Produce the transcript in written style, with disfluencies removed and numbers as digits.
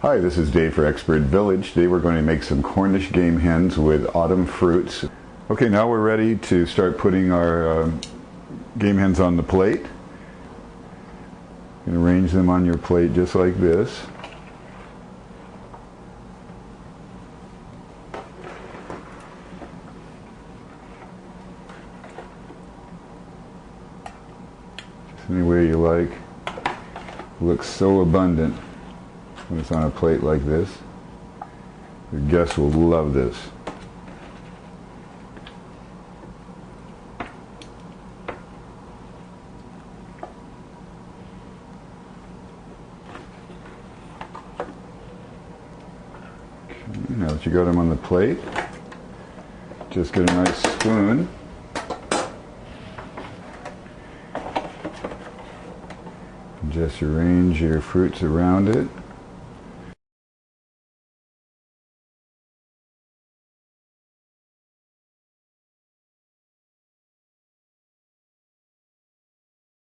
Hi, this is Dave for Expert Village. Today we're going to make some Cornish game hens with autumn fruits. Okay, now we're ready to start putting our game hens on the plate. You can arrange them on your plate just like this. Just any way you like. It looks so abundant when it's on a plate like this. Your guests will love this. Okay, now that you got them on the plate, just get a nice spoon. And just arrange your fruits around it.